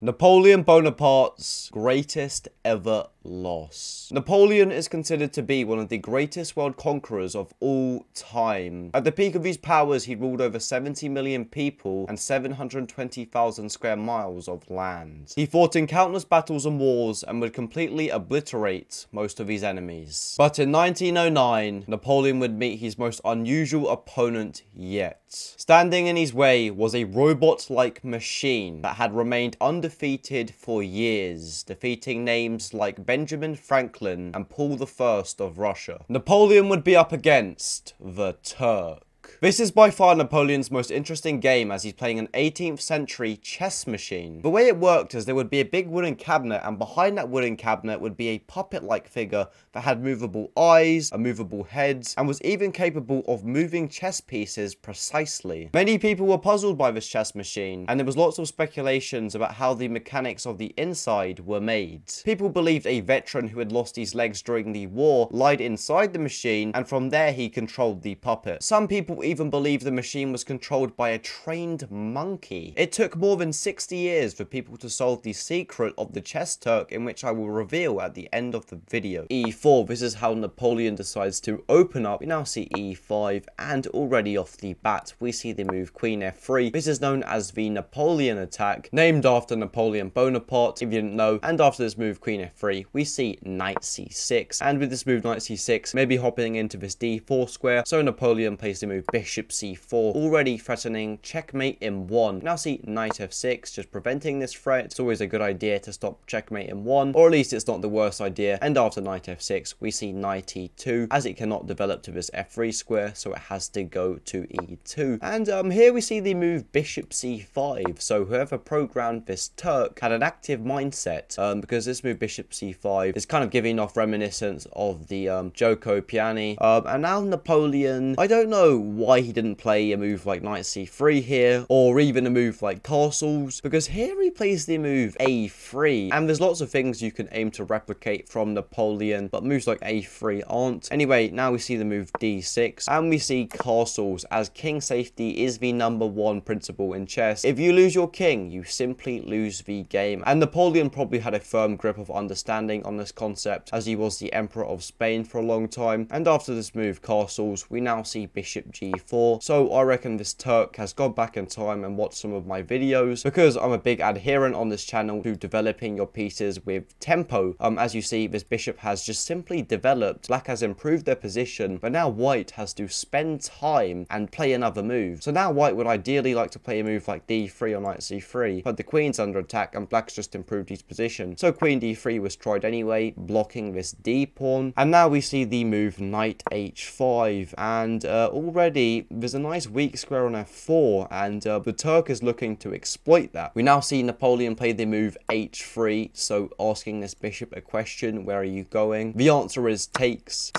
Napoleon Bonaparte's greatest ever loss. Napoleon is considered to be one of the greatest world conquerors of all time. At the peak of his powers, he ruled over 70 million people and 720,000 square miles of land. He fought in countless battles and wars and would completely obliterate most of his enemies. But in 1909, Napoleon would meet his most unusual opponent yet. Standing in his way was a robot-like machine that had remained undefeated for years, defeating names like Benjamin Franklin and Paul I of Russia. Napoleon would be up against the Turk. This is by far Napoleon's most interesting game, as he's playing an 18th century chess machine. The way it worked is there would be a big wooden cabinet, and behind that wooden cabinet would be a puppet-like figure that had movable eyes, a movable head, and was even capable of moving chess pieces precisely. Many people were puzzled by this chess machine, and there was lots of speculations about how the mechanics of the inside were made. People believed a veteran who had lost his legs during the war lied inside the machine, and from there he controlled the puppet. Some people even believe the machine was controlled by a trained monkey. It took more than 60 years for people to solve the secret of the chess Turk, in which I will reveal at the end of the video. E4, this is how Napoleon decides to open up. We now see E5, and already off the bat we see the move Queen F3. This is known as the Napoleon attack, named after Napoleon Bonaparte, if you didn't know. And after this move Queen F3, we see Knight C6, and with this move Knight C6, maybe hopping into this D4 square, so Napoleon plays the move Bishop C4, already threatening checkmate in 1. Now see Knight F6, just preventing this threat. It's always a good idea to stop checkmate in 1, or at least it's not the worst idea. And after Knight F6, we see Knight E2, as it cannot develop to this F3 square, so it has to go to E2. And here we see the move Bishop C5, so whoever programmed this Turk had an active mindset, because this move Bishop C5 is kind of giving off reminiscence of the Joko Piani. And now Napoleon, I don't know why he didn't play a move like Knight C3 here, or even a move like castles, because here he plays the move A3, and there's lots of things you can aim to replicate from Napoleon, but moves like A3 aren't. Anyway, now we see the move D6, and we see castles, as king safety is the #1 principle in chess. If you lose your king, you simply lose the game, and Napoleon probably had a firm grip of understanding on this concept, as he was the Emperor of Spain for a long time. And after this move castles, we now see Bishop G4, so I reckon this Turk has gone back in time and watched some of my videos, because I'm a big adherent on this channel to developing your pieces with tempo. As you see, this bishop has just simply developed. Black has improved their position, but now white has to spend time and play another move. So now white would ideally like to play a move like D3 or Knight C3, but the queen's under attack and black's just improved his position. So Queen D3 was tried anyway, blocking this D pawn. And now we see the move Knight H5, and already there's a nice weak square on F4, and the Turk is looking to exploit that. We now see Napoleon play the move H3, so asking this bishop a question: where are you going? The answer is takes,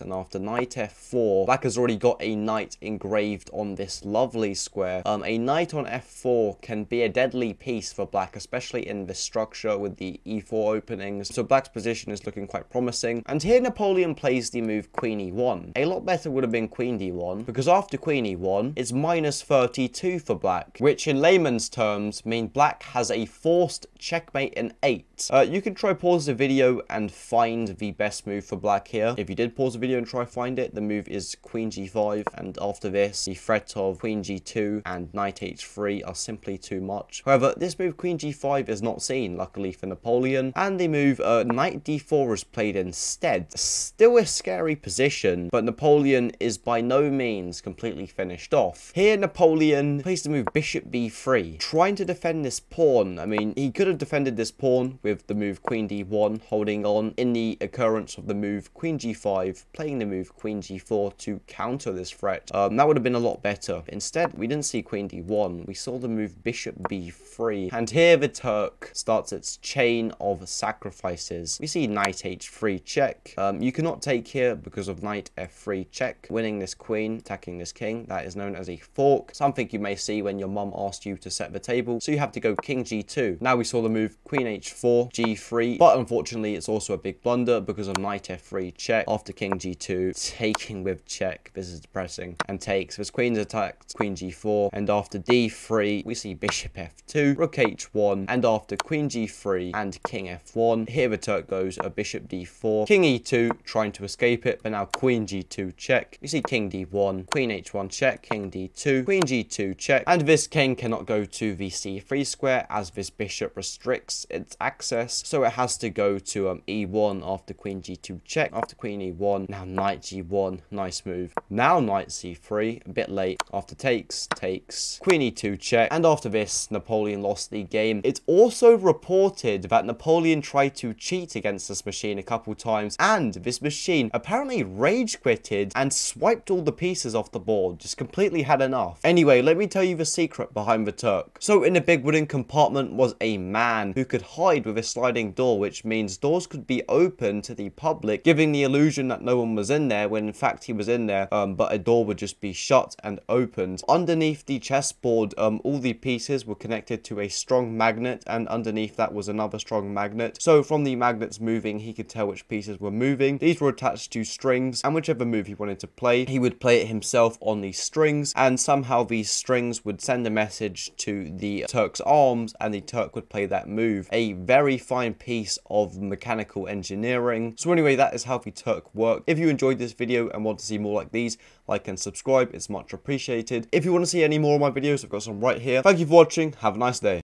and after Knight F4, black has already got a knight engraved on this lovely square. A knight on F4 can be a deadly piece for black, especially in this structure with the E4 openings, so black's position is looking quite promising. And here Napoleon plays the move Queen E1. A lot better would have been Queen D1, because after Queen E1, it's -32 for black, which in layman's terms mean black has a forced checkmate in 8. You can try pause the video and find the best move for black here. If you did pause the video and try find it, the move is Queen G5, and after this, the threat of Queen G2 and Knight H3 are simply too much. However, this move Queen G5 is not seen, luckily for Napoleon, and the move Knight D4 is played instead. Still a scary position, but Napoleon is by no means completely finished off. Here Napoleon plays the move Bishop B3, trying to defend this pawn. I mean, he could have defended this pawn with the move Queen D1, holding on in the occurrence of the move Queen G5, playing the move Queen G4 to counter this threat. That would have been a lot better. Instead, we didn't see Queen D1, we saw the move Bishop B3, and here the Turk starts its chain of sacrifices. We see Knight H3 check. You cannot take here because of Knight F3 check, winning this queen, attacking attacking this king. That is known as a fork, something you may see when your mum asks you to set the table. So you have to go king g2. Now we saw the move queen h4, g3, but unfortunately it's also a big blunder because of knight f3 check after king g2, taking with check. This is depressing, and takes. This queen's attacked queen g4, and after d3 we see bishop f2, rook h1, and after queen g3 and king f1, here the Turk goes a bishop d4, king e2, trying to escape it, but now queen g2 check. You see king d1, queen h1 check, king d2, queen g2 check, and this king cannot go to the c3 square as this bishop restricts its access, so it has to go to e1 after queen g2 check. After queen e1, now knight g1, nice move. Now knight c3, a bit late. After takes, queen e2 check, and after this Napoleon lost the game. It's also reported that Napoleon tried to cheat against this machine a couple times, and this machine apparently rage quitted and swiped all the pieces off the board, just completely had enough. Anyway, let me tell you the secret behind the Turk. So in the big wooden compartment was a man who could hide with a sliding door, which means doors could be open to the public, giving the illusion that no one was in there when in fact he was in there, but a door would just be shut and opened. Underneath the chessboard, all the pieces were connected to a strong magnet, and underneath that was another strong magnet. So from the magnets moving, he could tell which pieces were moving. These were attached to strings, and whichever move he wanted to play, he would play it himself on these strings, and somehow these strings would send a message to the Turk's arms, and the Turk would play that move. A very fine piece of mechanical engineering. So anyway, that is how the Turk worked. If you enjoyed this video and want to see more like these, like and subscribe, it's much appreciated. If you want to see any more of my videos, I've got some right here. Thank you for watching, have a nice day.